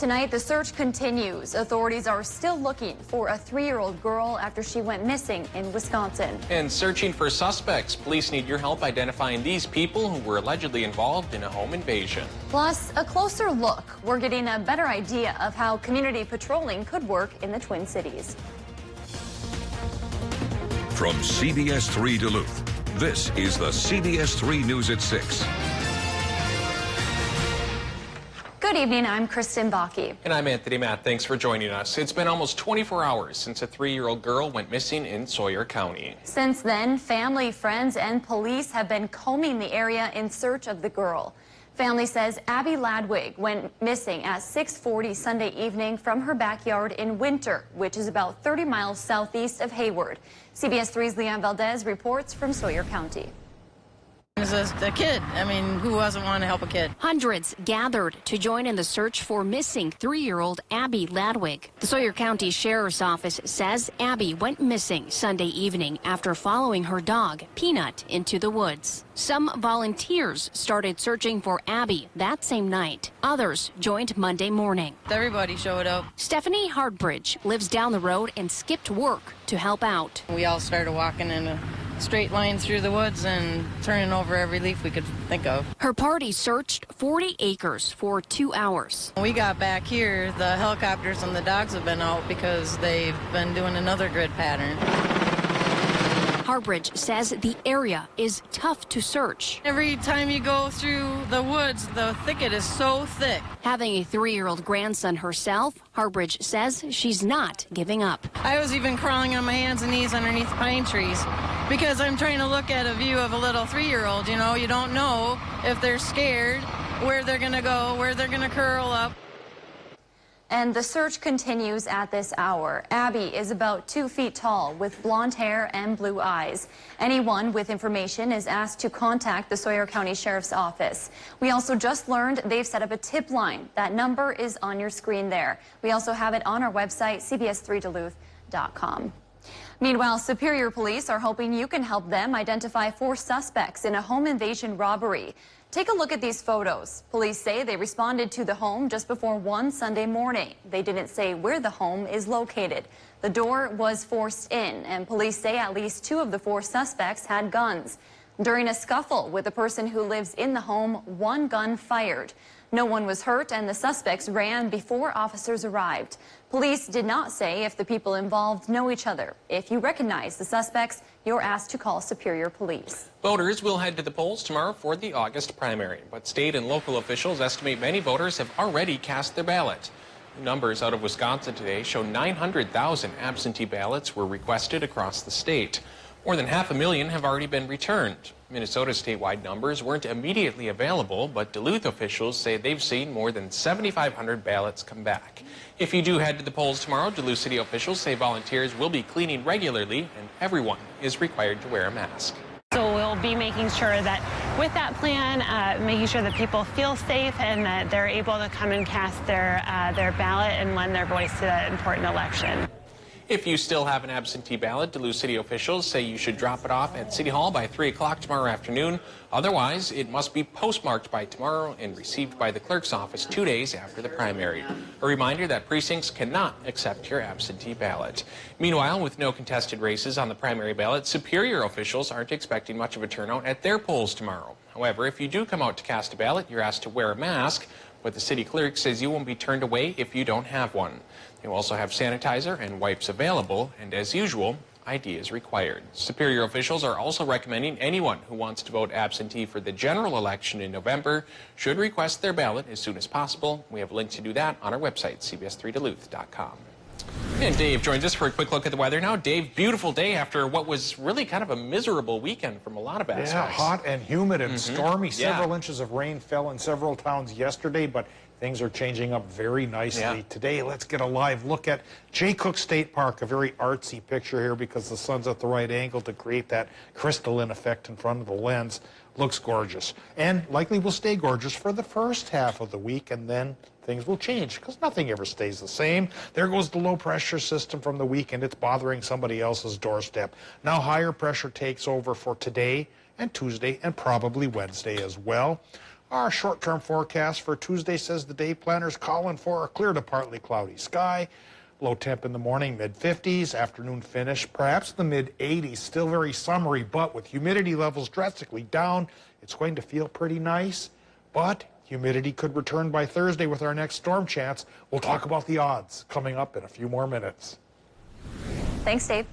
tonight, the search continues. Authorities are still looking for a 3-year-old girl after she went missing in Wisconsin. And searching for suspects. Police need your help identifying these people who were allegedly involved in a home invasion. Plus, a closer look. We're getting a better idea of how community patrolling could work in the Twin Cities. From CBS3 Duluth, this is the CBS3 News at 6. Good evening, I'm Kristen Bakke. And I'm Anthony Matt. Thanks for joining us. It's been almost 24 hours since a 3-year-old girl went missing in Sawyer County. Since then, family, friends, and police have been combing the area in search of the girl. Family says Abby Ladwig went missing at 6:40 Sunday evening from her backyard in Winter, which is about 30 miles southeast of Hayward. CBS3's Leon Valdez reports from Sawyer County. As a kid, I mean, who doesn't want to help a kid? Hundreds gathered to join in the search for missing 3-year-old Abby Ladwig. The Sawyer County Sheriff's Office says Abby went missing Sunday evening after following her dog, Peanut, into the woods. Some volunteers started searching for Abby that same night. Others joined Monday morning. Everybody showed up. Stephanie Hardbridge lives down the road and skipped work to help out. We all started walking in a straight line through the woods and turning over every leaf we could think of. Her party searched 40 acres for 2 hours. When we got back here, the helicopters and the dogs have been out because they've been doing another grid pattern. Harbridge says the area is tough to search. Every time you go through the woods, the thicket is so thick. Having a 3-year-old grandson herself, Harbridge says she's not giving up. I was even crawling on my hands and knees underneath pine trees because I'm trying to look at a view of a little 3-year-old. You know, you don't know if they're scared, where they're going to go, where they're going to curl up. And the search continues at this hour. Abby is about 2 feet tall with blonde hair and blue eyes. Anyone with information is asked to contact the Sawyer County Sheriff's Office. We also just learned they've set up a tip line. That number is on your screen there. We also have it on our website, CBS3Duluth.com. Meanwhile, Superior Police are hoping you can help them identify 4 suspects in a home invasion robbery. Take a look at these photos. Police say they responded to the home just before 1 Sunday morning. They didn't say where the home is located. The door was forced in, and police say at least 2 of the 4 suspects had guns. During a scuffle with the person who lives in the home, 1 gun fired. No one was hurt, and the suspects ran before officers arrived. Police did not say if the people involved know each other. If you recognize the suspects, you're asked to call Superior Police. Voters will head to the polls tomorrow for the August primary, but state and local officials estimate many voters have already cast their ballot. Numbers out of Wisconsin today show 900,000 absentee ballots were requested across the state. More than 500,000 have already been returned. Minnesota's statewide numbers weren't immediately available, but Duluth officials say they've seen more than 7,500 ballots come back. If you do head to the polls tomorrow, Duluth city officials say volunteers will be cleaning regularly and everyone is required to wear a mask. So we'll be making sure that with that plan, making sure that people feel safe and that they're able to come and cast their ballot and lend their voice to that important election. If you still have an absentee ballot, Duluth city officials say you should drop it off at City Hall by 3 o'clock tomorrow afternoon. Otherwise, it must be postmarked by tomorrow and received by the clerk's office 2 days after the primary. A reminder that precincts cannot accept your absentee ballot. Meanwhile, with no contested races on the primary ballot, Superior officials aren't expecting much of a turnout at their polls tomorrow. However, if you do come out to cast a ballot, you're asked to wear a mask, but the city clerk says you won't be turned away if you don't have one. They will also have sanitizer and wipes available, and as usual, ID is required. Superior officials are also recommending anyone who wants to vote absentee for the general election in November should request their ballot as soon as possible. We have a link to do that on our website, CBS3Duluth.com. And Dave joins us for a quick look at the weather now. Dave, beautiful day after what was really kind of a miserable weekend from a lot of aspects. Yeah, hot and humid and stormy. Several inches of rain fell in several towns yesterday, but things are changing up very nicely today. Let's get a live look at Jay Cook State Park, a very artsy picture here because the sun's at the right angle to create that crystalline effect in front of the lens. Looks gorgeous, and likely will stay gorgeous for the first half of the week, and then things will change because nothing ever stays the same. There goes the low pressure system from the weekend. It's bothering somebody else's doorstep. Now higher pressure takes over for today and Tuesday and probably Wednesday as well. Our short-term forecast for Tuesday says the day planner's calling for a clear to partly cloudy sky. Low temp in the morning, mid-50s. Afternoon finish, perhaps the mid-80s. Still very summery, but with humidity levels drastically down, it's going to feel pretty nice. But humidity could return by Thursday with our next storm chance. We'll talk about the odds coming up in a few more minutes. Thanks, Dave.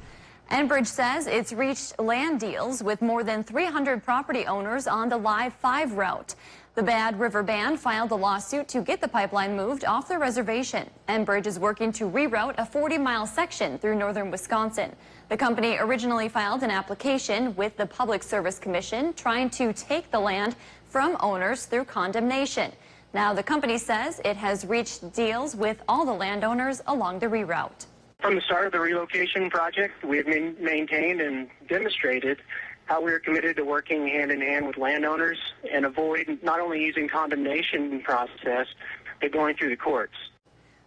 Enbridge says it's reached land deals with more than 300 property owners on the Live 5 route. The Bad River Band filed a lawsuit to get the pipeline moved off the reservation. Enbridge is working to reroute a 40-mile section through northern Wisconsin. The company originally filed an application with the Public Service Commission trying to take the land from owners through condemnation. Now the company says it has reached deals with all the landowners along the reroute. From the start of the relocation project, we have maintained and demonstrated how we are committed to working hand in hand with landowners and avoid not only using condemnation process, but going through the courts.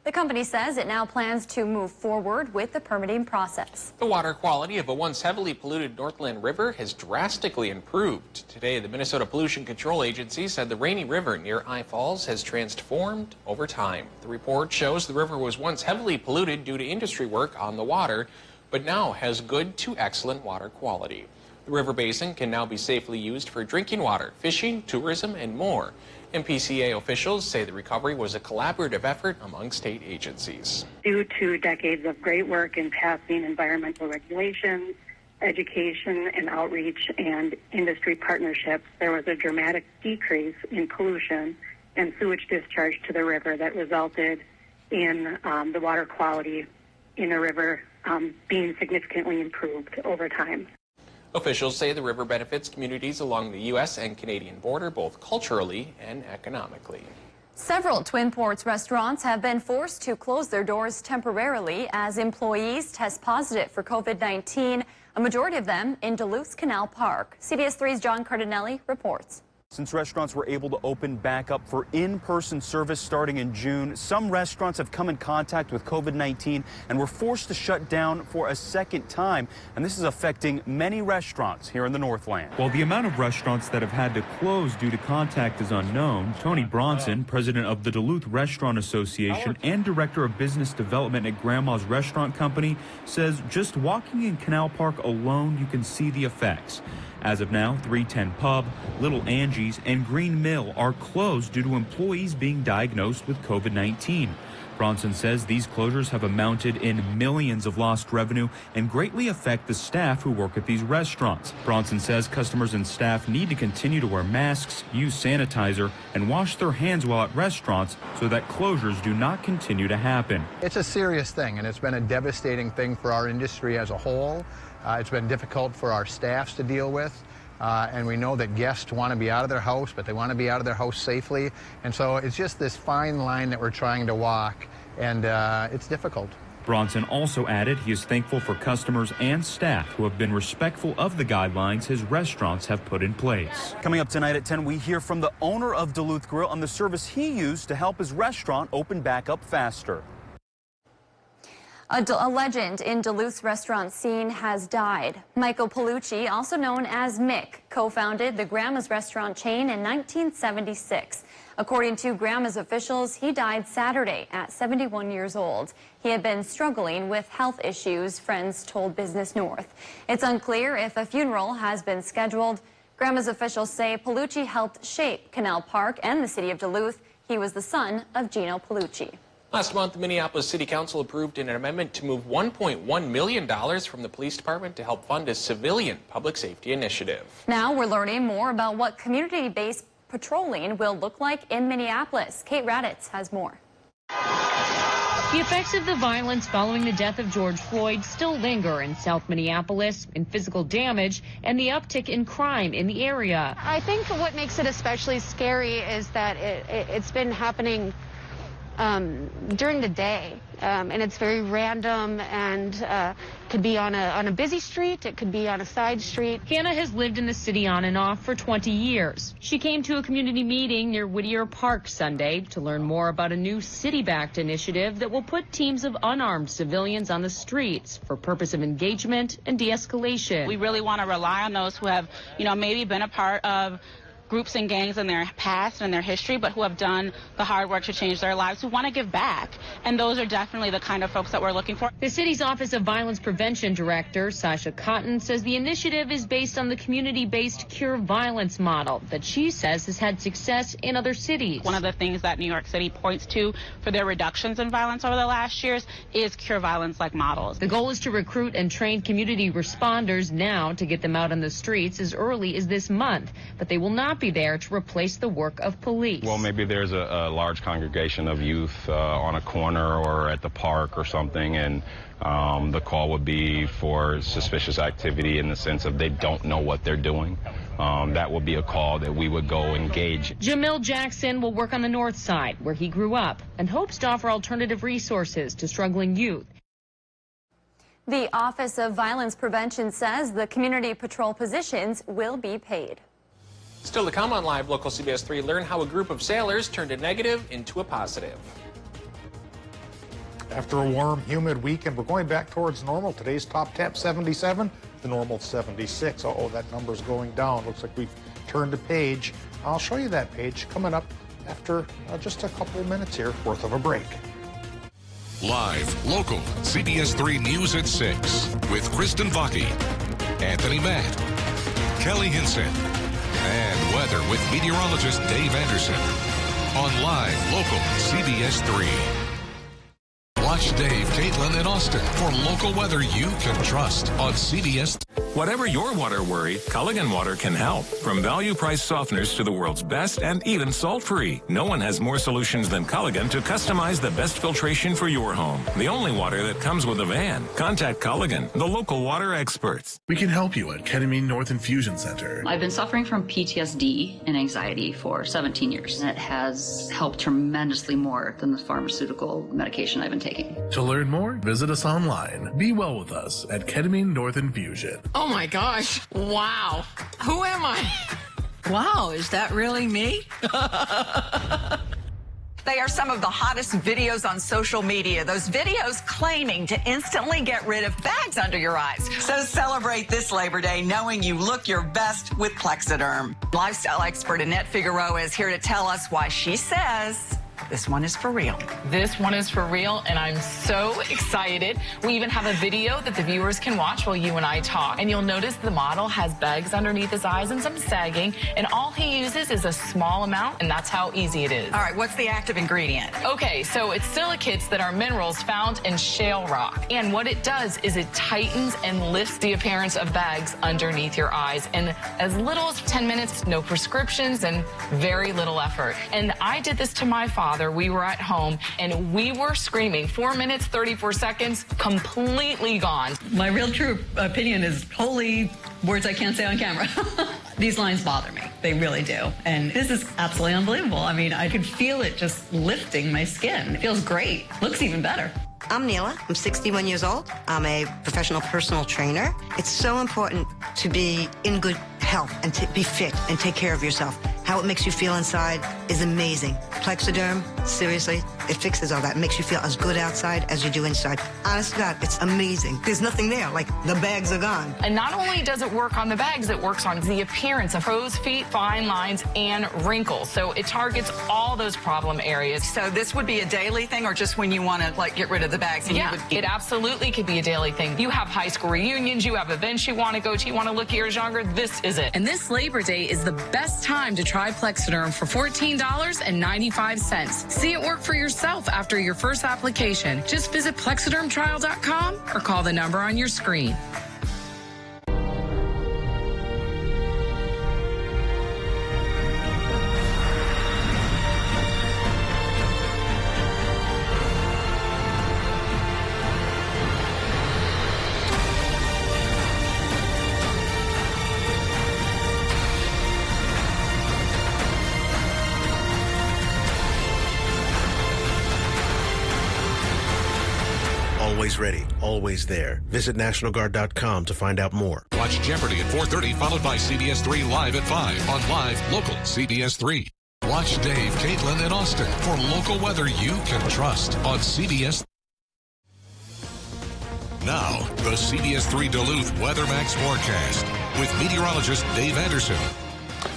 The company says it now plans to move forward with the permitting process. The water quality of a once heavily polluted Northland River has drastically improved. Today, the Minnesota Pollution Control Agency said the Rainy River near I Falls has transformed over time. The report shows the river was once heavily polluted due to industry work on the water, but now has good to excellent water quality. The river basin can now be safely used for drinking water, fishing, tourism, and more. MPCA officials say the recovery was a collaborative effort among state agencies. Due to decades of great work in passing environmental regulations, education and outreach, and industry partnerships, there was a dramatic decrease in pollution and sewage discharge to the river that resulted in the water quality in the river being significantly improved over time. Officials say the river benefits communities along the U.S. and Canadian border, both culturally and economically. Several Twin Ports restaurants have been forced to close their doors temporarily as employees test positive for COVID-19, a majority of them in Duluth's Canal Park. CBS3's John Cardinelli reports. Since restaurants were able to open back up for in-person service starting in June, some restaurants have come in contact with COVID-19 and were forced to shut down for a second time. And this is affecting many restaurants here in the Northland. While the amount of restaurants that have had to close due to contact is unknown, Tony Bronson, president of the Duluth Restaurant Association and director of business development at Grandma's Restaurant Company, says just walking in Canal Park alone, you can see the effects. As of now, 310 Pub, Little Angie's, and Green Mill are closed due to employees being diagnosed with COVID-19. Bronson says these closures have amounted in millions of lost revenue and greatly affect the staff who work at these restaurants. Bronson says customers and staff need to continue to wear masks, use sanitizer, and wash their hands while at restaurants so that closures do not continue to happen. It's a serious thing, and it's been a devastating thing for our industry as a whole. It's been difficult for our staffs to deal with, and we know that guests want to be out of their house, but they want to be out of their house safely. And so it's just this fine line that we're trying to walk, and it's difficult. Bronson also added he is thankful for customers and staff who have been respectful of the guidelines his restaurants have put in place. Coming up tonight at 10, we hear from the owner of Duluth Grill on the service he used to help his restaurant open back up faster. A legend in Duluth's restaurant scene has died. Michael Palucci, also known as Mick, co-founded the Grandma's restaurant chain in 1976. According to Grandma's officials, he died Saturday at 71 years old. He had been struggling with health issues, friends told Business North. It's unclear if a funeral has been scheduled. Grandma's officials say Palucci helped shape Canal Park and the city of Duluth. He was the son of Gino Palucci. Last month, the Minneapolis City Council approved an amendment to move $1.1 million from the police department to help fund a civilian public safety initiative. Now we're learning more about what community-based patrolling will look like in Minneapolis. Kate Raditz has more. The effects of the violence following the death of George Floyd still linger in South Minneapolis in physical damage and the uptick in crime in the area. I think what makes it especially scary is that it's been happening during the day, and it's very random and could be on a busy street, it could be on a side street. Hannah has lived in the city on and off for 20 years. She came to a community meeting near Whittier Park Sunday to learn more about a new city-backed initiative that will put teams of unarmed civilians on the streets for purpose of engagement and de-escalation. We really want to rely on those who have, maybe been a part of groups and gangs in their past and their history, but who have done the hard work to change their lives, who want to give back. And those are definitely the kind of folks that we're looking for. The city's Office of Violence Prevention Director, Sasha Cotton, says the initiative is based on the community-based Cure Violence model that she says has had success in other cities. One of the things that New York City points to for their reductions in violence over the last years is Cure Violence-like models. The goal is to recruit and train community responders now to get them out on the streets as early as this month, but they will not be there to replace the work of police. Well, maybe there's a large congregation of youth on a corner or at the park or something, and the call would be for suspicious activity in the sense of they don't know what they're doing. That would be a call that we would go engage. Jamil Jackson will work on the north side, where he grew up, and hopes to offer alternative resources to struggling youth. The Office of Violence Prevention says the community patrol positions will be paid. Still to come on Live Local CBS 3, learn how a group of sailors turned a negative into a positive. After a warm, humid weekend, we're going back towards normal. Today's top temp 77, the normal 76. Uh-oh, that number's going down. Looks like we've turned a page. I'll show you that page coming up after just a couple minutes here worth of a break. Live, local, CBS 3 News at 6 with Kristen Vaki, Anthony Matt, Kelly Hinson, and weather with meteorologist Dave Anderson on Live, local, CBS 3. Watch Dave, Caitlin, and Austin for local weather you can trust on CBS. Whatever your water worry, Culligan Water can help. From value-priced softeners to the world's best and even salt-free. No one has more solutions than Culligan to customize the best filtration for your home. The only water that comes with a van. Contact Culligan, the local water experts. We can help you at Ketamine North Infusion Center. I've been suffering from PTSD and anxiety for 17 years. It has helped tremendously more than the pharmaceutical medication I've been taking. To learn more, visit us online. Be well with us at Ketamine North Infusion. Oh my gosh. Wow. Who am I? Wow, is that really me? They are some of the hottest videos on social media. Those videos claiming to instantly get rid of bags under your eyes. So celebrate this Labor Day knowing you look your best with Plexiderm. Lifestyle expert Annette Figueroa is here to tell us why she says this one is for real. This one is for real, and I'm so excited. We even have a video that the viewers can watch while you and I talk. And you'll notice the model has bags underneath his eyes and some sagging, and all he uses is a small amount, and that's how easy it is. All right, what's the active ingredient? Okay, so it's silicates that are minerals found in shale rock. And what it does is it tightens and lifts the appearance of bags underneath your eyes in as little as 10 minutes, no prescriptions, and very little effort. And I did this to my father. We were at home and we were screaming. 4 minutes, 34 seconds, completely gone. My real true opinion is holy words I can't say on camera. These lines bother me. They really do. And this is absolutely unbelievable. I mean, I could feel it just lifting my skin. It feels great. Looks even better. I'm Neela. I'm 61 years old. I'm a professional personal trainer. It's so important to be in good health and to be fit and take care of yourself. How it makes you feel inside is amazing. Plexiderm, seriously, it fixes all that. It makes you feel as good outside as you do inside. Honest to God, it's amazing. There's nothing there, like the bags are gone. And not only does it work on the bags, it works on the appearance of crow's feet, fine lines, and wrinkles. So it targets all those problem areas. So this would be a daily thing or just when you want to like get rid of the bags? And Yeah, it absolutely could be a daily thing. You have high school reunions, you have events you want to go to, you want to look years younger, this is it. And this Labor Day is the best time to try Plexiderm for $14.95. See it work for yourself after your first application. Just visit plexidermtrial.com or call the number on your screen. Always ready, always there. Visit NationalGuard.com to find out more. Watch Jeopardy at 4:30, followed by CBS 3 Live at 5 on Live, local, CBS 3. Watch Dave, Caitlin, and Austin for local weather you can trust on CBS. Now, the CBS 3 Duluth Weather Max forecast with meteorologist Dave Anderson.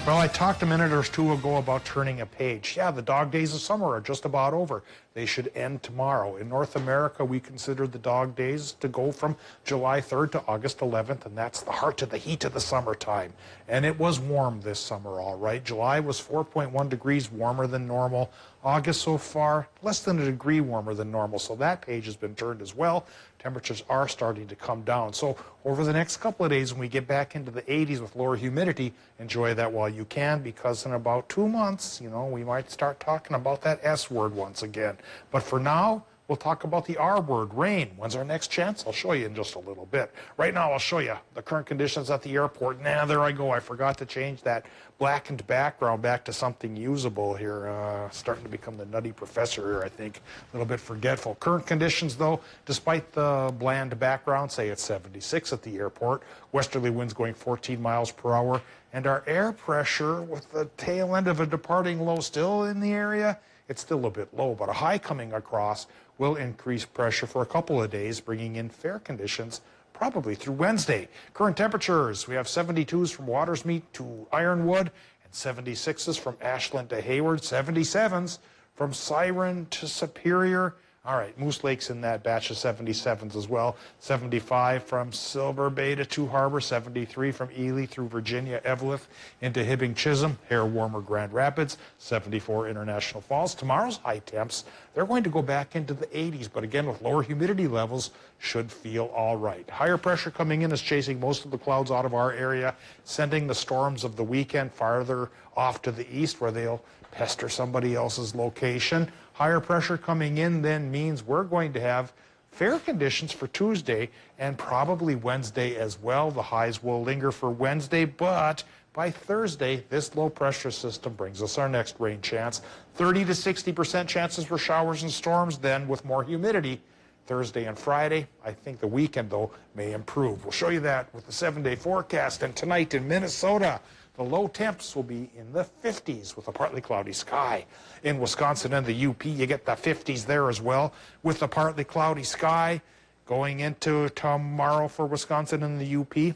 Well, I talked a minute or two ago about turning a page. Yeah, the dog days of summer are just about over. They should end tomorrow. In North America, we consider the dog days to go from July 3rd to August 11th, and that's the heart of the heat of the summertime. And it was warm this summer, all right. July was 4.1 degrees warmer than normal. August so far, less than a degree warmer than normal, so that page has been turned as well. Temperatures are starting to come down. So over the next couple of days, when we get back into the 80s with lower humidity, enjoy that while you can, because in about 2 months, you know, we might start talking about that S word once again. But for now, we'll talk about the R word, rain. When's our next chance? I'll show you in just a little bit. Right now, I'll show you the current conditions at the airport. Nah, there I go. I forgot to change that blackened background back to something usable here. Starting to become the nutty professor here, I think. A little bit forgetful. Current conditions, though, despite the bland background, say it's 76 at the airport. Westerly winds going 14 miles per hour. And our air pressure, with the tail end of a departing low still in the area, it's still a bit low, but a high coming across will increase pressure for a couple of days, bringing in fair conditions probably through Wednesday. Current temperatures, we have 72s from Watersmeet to Ironwood, and 76s from Ashland to Hayward, 77s from Siren to Superior. All right, Moose Lake's in that batch of 77s as well. 75 from Silver Bay to Two Harbor, 73 from Ely through Virginia, Eveleth into Hibbing, Chisholm, hair warmer Grand Rapids, 74 International Falls. Tomorrow's high temps, they're going to go back into the 80s, but again with lower humidity levels, should feel all right. Higher pressure coming in is chasing most of the clouds out of our area, sending the storms of the weekend farther off to the east where they'll pester somebody else's location. Higher pressure coming in then means we're going to have fair conditions for Tuesday and probably Wednesday as well. The highs will linger for Wednesday, but by Thursday, this low pressure system brings us our next rain chance. 30 to 60% chances for showers and storms, then with more humidity. Thursday and Friday. I think the weekend, though, may improve. We'll show you that with the 7-day forecast. And tonight in Minnesota, the low temps will be in the 50s with a partly cloudy sky. In Wisconsin and the UP, you get the 50s there as well with the partly cloudy sky. Going into tomorrow for Wisconsin and the UP,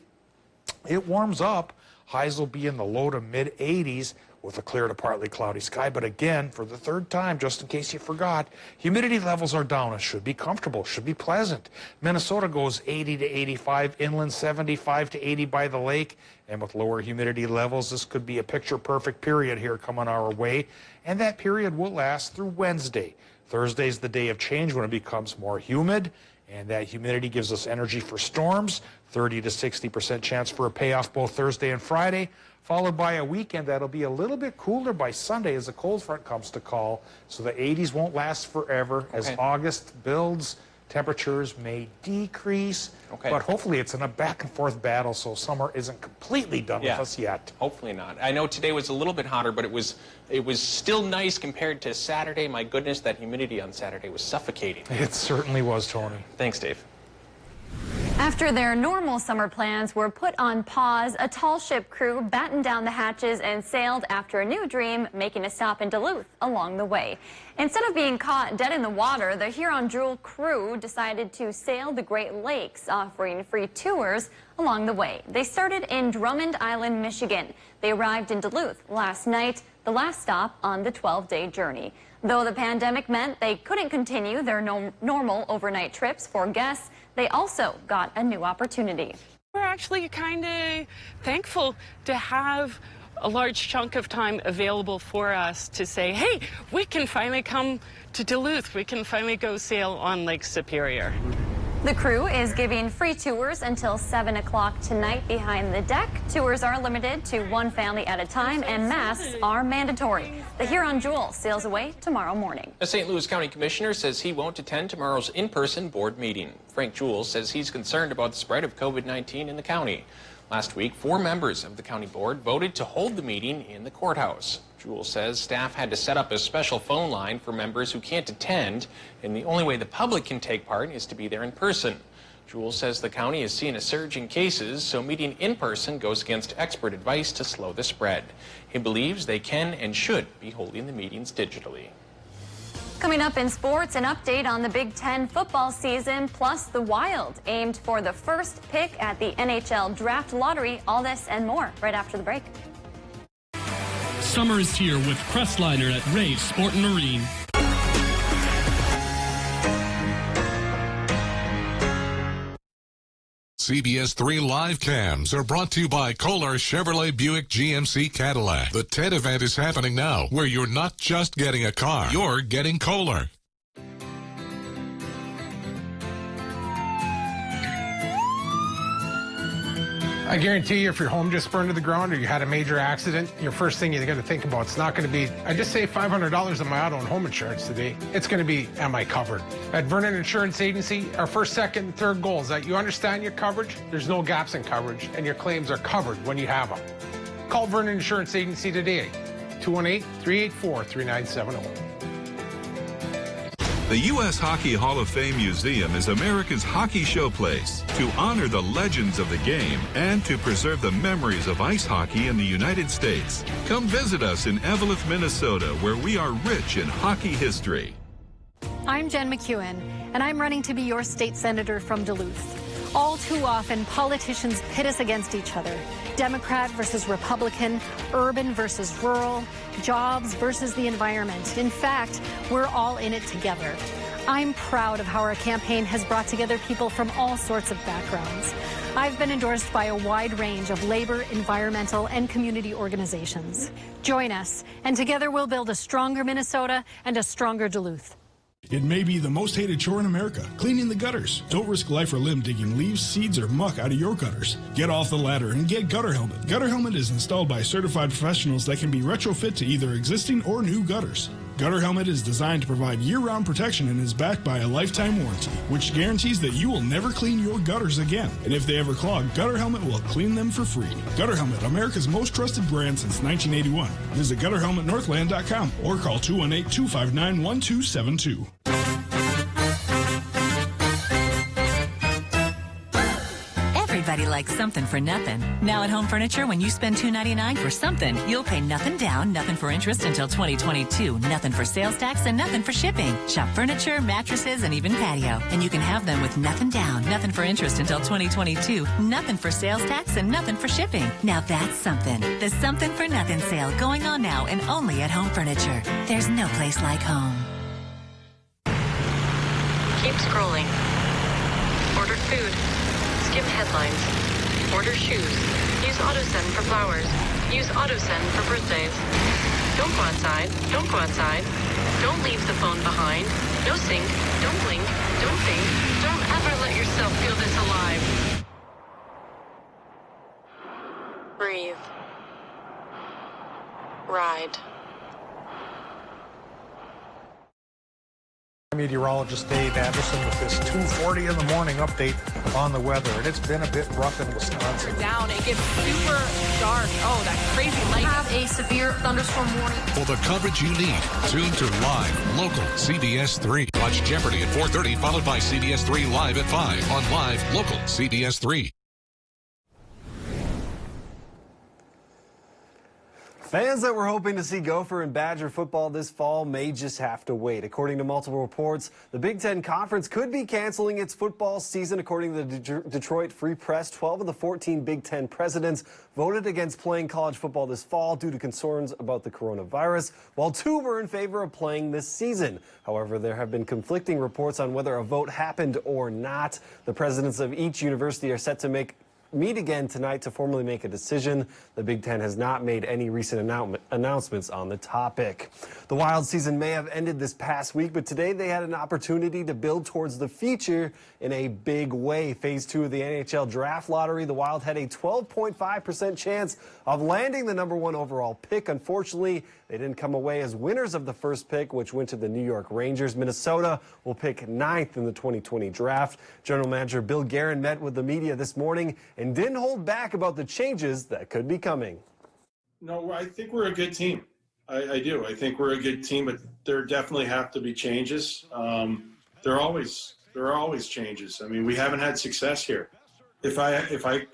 it warms up. Highs will be in the low to mid 80s with a clear to partly cloudy sky. But again, for the third time, just in case you forgot, humidity levels are down. It should be comfortable, should be pleasant. Minnesota goes 80 to 85 inland, 75 to 80 by the lake. And with lower humidity levels, this could be a picture-perfect period here coming our way. And that period will last through Wednesday. Thursday's the day of change when it becomes more humid. And that humidity gives us energy for storms. 30 to 60% chance for a payoff both Thursday and Friday, followed by a weekend that'll be a little bit cooler by Sunday as the cold front comes to call. So the 80s won't last forever. As August builds, temperatures may decrease, but hopefully it's in a back and forth battle, so summer isn't completely done with us yet. Hopefully not. I know today was a little bit hotter, but it was still nice compared to Saturday. My goodness, that humidity on Saturday was suffocating. It certainly was, Tony. Thanks, Dave. After their normal summer plans were put on pause, a tall ship crew battened down the hatches and sailed after a new dream, making a stop in Duluth along the way. Instead of being caught dead in the water, the Huron Jewel crew decided to sail the Great Lakes, offering free tours along the way. They started in Drummond Island, Michigan. They arrived in Duluth last night, the last stop on the 12-day journey. Though the pandemic meant they couldn't continue their normal overnight trips for guests, they also got a new opportunity. We're actually kind of thankful to have a large chunk of time available for us to say, hey, we can finally come to Duluth. We can finally go sail on Lake Superior. The crew is giving free tours until 7 o'clock tonight behind the deck. Tours are limited to one family at a time, and masks are mandatory. The Huron Jewel sails away tomorrow morning. A St. Louis County Commissioner says he won't attend tomorrow's in-person board meeting. Frank Jewell says he's concerned about the spread of COVID-19 in the county. Last week, 4 members of the county board voted to hold the meeting in the courthouse. Jewell says staff had to set up a special phone line for members who can't attend, and the only way the public can take part is to be there in person. Jewell says the county is seeing a surge in cases, so meeting in person goes against expert advice to slow the spread. He believes they can and should be holding the meetings digitally. Coming up in sports, an update on the Big Ten football season, plus the Wild aimed for the first pick at the NHL Draft Lottery. All this and more right after the break. Summer is here with Crestliner at Rave Sport and Marine. CBS3 live cams are brought to you by Kohler Chevrolet Buick GMC Cadillac. The TED event is happening now, where you're not just getting a car, you're getting Kohler. I guarantee you, if your home just burned to the ground or you had a major accident, your first thing you got to think about, it's not going to be, I just saved $500 on my auto and home insurance today. It's going to be, am I covered? At Vernon Insurance Agency, our first, second, and third goal is that you understand your coverage, there's no gaps in coverage, and your claims are covered when you have them. Call Vernon Insurance Agency today, 218-384-3970. The U.S. Hockey Hall of Fame Museum is America's hockey showplace to honor the legends of the game and to preserve the memories of ice hockey in the United States. Come visit us in Eveleth, Minnesota, where we are rich in hockey history. I'm Jen McEwen, and I'm running to be your state senator from Duluth. All too often, politicians pit us against each other. Democrat versus Republican, urban versus rural, jobs versus the environment. In fact, we're all in it together. I'm proud of how our campaign has brought together people from all sorts of backgrounds. I've been endorsed by a wide range of labor, environmental, and community organizations. Join us, and together we'll build a stronger Minnesota and a stronger Duluth. It may be the most hated chore in America, cleaning the gutters. Don't risk life or limb digging leaves, seeds, or muck out of your gutters. Get off the ladder and get Gutter Helmet. Gutter Helmet is installed by certified professionals that can be retrofit to either existing or new gutters. Gutter Helmet is designed to provide year-round protection and is backed by a lifetime warranty, which guarantees that you will never clean your gutters again. And if they ever clog, Gutter Helmet will clean them for free. Gutter Helmet, America's most trusted brand since 1981. Visit GutterHelmetNorthland.com or call 218-259-1272. Everybody likes something for nothing. Now at Home Furniture, when you spend $299 for something, you'll pay nothing down, nothing for interest until 2022, nothing for sales tax, and nothing for shipping. Shop furniture, mattresses, and even patio. And you can have them with nothing down, nothing for interest until 2022, nothing for sales tax, and nothing for shipping. Now that's something. The Something for Nothing sale going on now and only at Home Furniture. There's no place like home. Keep scrolling. Order food. Skim headlines. Order shoes. Use AutoSend for flowers. Use AutoSend for birthdays. Don't go outside. Don't go outside. Don't leave the phone behind. No sync. Don't blink. Don't think. Don't ever let yourself feel this alive. Breathe. Ride. Meteorologist Dave Anderson with this 2:40 in the morning update on the weather. And it's been a bit rough in Wisconsin. Down, it gets super dark. Oh, that crazy light. We have a severe thunderstorm warning. For the coverage you need, tune to live, local CBS3. Watch Jeopardy at 4:30, followed by CBS3 Live at 5 on live, local CBS3. Fans that were hoping to see Gopher and Badger football this fall may just have to wait. According to multiple reports, the Big Ten Conference could be canceling its football season. According to the Detroit Free Press, 12 of the 14 Big Ten presidents voted against playing college football this fall due to concerns about the coronavirus, while 2 were in favor of playing this season. However, there have been conflicting reports on whether a vote happened or not. The presidents of each university are set to meet again tonight to formally make a decision. The Big Ten has not made any recent announcements on the topic. The Wild season may have ended this past week, but today they had an opportunity to build towards the future in a big way. Phase 2 of the NHL draft lottery, the Wild had a 12.5% chance of landing the #1 overall pick. Unfortunately, they didn't come away as winners of the first pick, which went to the New York Rangers. Minnesota will pick 9th in the 2020 draft. General Manager Bill Guerin met with the media this morning and didn't hold back about the changes that could be coming. No, I think we're a good team. I do. I think we're a good team, but there definitely have to be changes. There are always changes. I mean, we haven't had success here. If I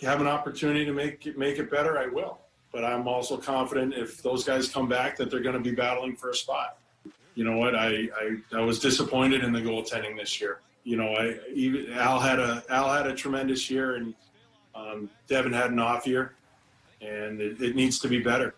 have an opportunity to make it better, I will. But I'm also confident if those guys come back that they're going to be battling for a spot. You know what? I was disappointed in the goaltending this year. You know, Al had a tremendous year, and Devin had an off year, and it needs to be better.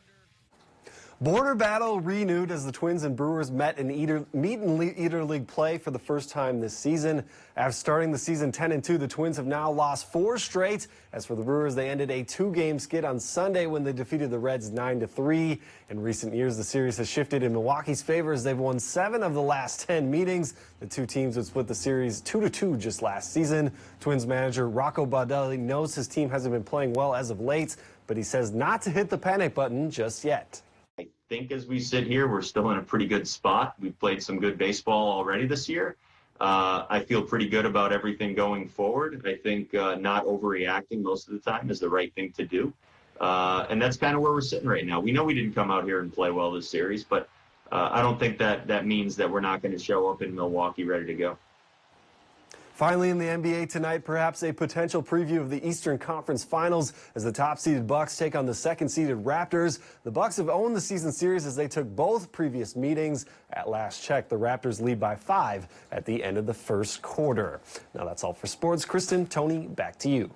Border battle renewed as the Twins and Brewers met in Meet and Eater League play for the first time this season. After starting the season 10-2, the Twins have now lost 4 straight. As for the Brewers, they ended a 2-game skid on Sunday when they defeated the Reds 9-3. In recent years, the series has shifted in Milwaukee's favor as they've won 7 of the last 10 meetings. The two teams would split the series 2-2 just last season. Twins manager Rocco Baldelli knows his team hasn't been playing well as of late, but he says not to hit the panic button just yet. I think as we sit here, we're still in a pretty good spot. We've played some good baseball already this year. I feel pretty good about everything going forward. I think not overreacting most of the time is the right thing to do. And that's kind of where we're sitting right now. We know we didn't come out here and play well this series, but I don't think that means that we're not going to show up in Milwaukee ready to go. Finally, in the NBA tonight, perhaps a potential preview of the Eastern Conference Finals as the top-seeded Bucks take on the second-seeded Raptors. The Bucks have owned the season series as they took both previous meetings. At last check, the Raptors lead by 5 at the end of the first quarter. Now that's all for sports. Kristen, Tony, back to you.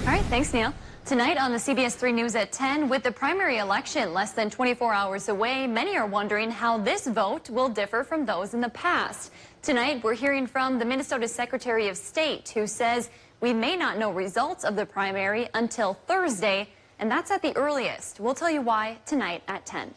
All right, thanks, Neil. Tonight on the CBS3 News at 10, with the primary election less than 24 hours away, many are wondering how this vote will differ from those in the past. Tonight, we're hearing from the Minnesota Secretary of State, who says we may not know results of the primary until Thursday, and that's at the earliest. We'll tell you why tonight at 10.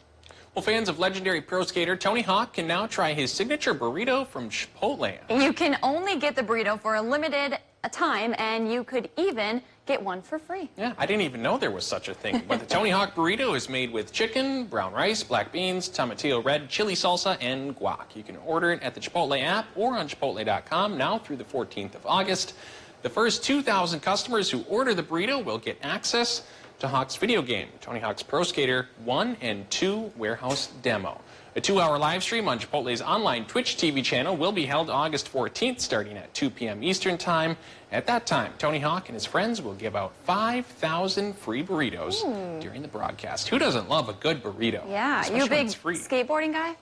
Well, fans of legendary pro skater Tony Hawk can now try his signature burrito from Chipotle. You can only get the burrito for a limited time, and you could even get one for free. Yeah, I didn't even know there was such a thing. But the Tony Hawk burrito is made with chicken, brown rice, black beans, tomatillo red, chili salsa, and guac. You can order it at the Chipotle app or on Chipotle.com now through the 14th of August. The first 2,000 customers who order the burrito will get access to Hawk's video game, Tony Hawk's Pro Skater 1 and 2 Warehouse Demo. A 2-hour live stream on Chipotle's online Twitch TV channel will be held August 14th, starting at 2 p.m. Eastern Time. At that time, Tony Hawk and his friends will give out 5,000 free burritos during the broadcast. Who doesn't love a good burrito? Yeah, especially you a big when it's free. skateboarding guy?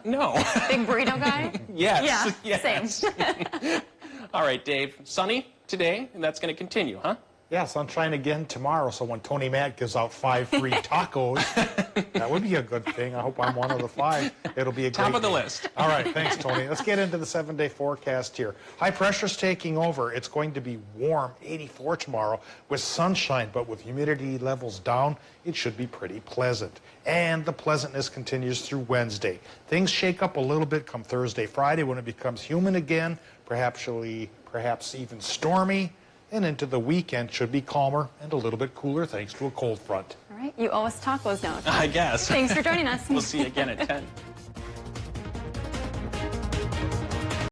No. Big burrito guy? Yes. Yeah, yes. same. All right, Dave. Sunny today, and that's going to continue, huh? Yeah, sunshine again tomorrow, so when Tony Matt gives out 5 free tacos, that would be a good thing. I hope I'm one of the 5. It'll be a Top great of the day. list. All right, thanks, Tony. Let's get into the 7-day forecast here. High pressure's taking over. It's going to be warm, 84 tomorrow, with sunshine, but with humidity levels down, it should be pretty pleasant. And the pleasantness continues through Wednesday. Things shake up a little bit come Thursday, Friday, when it becomes humid again, perhaps even stormy. And into the weekend should be calmer and a little bit cooler thanks to a cold front. All right, you owe us tacos now. I guess. Thanks for joining us. We'll see you again at 10.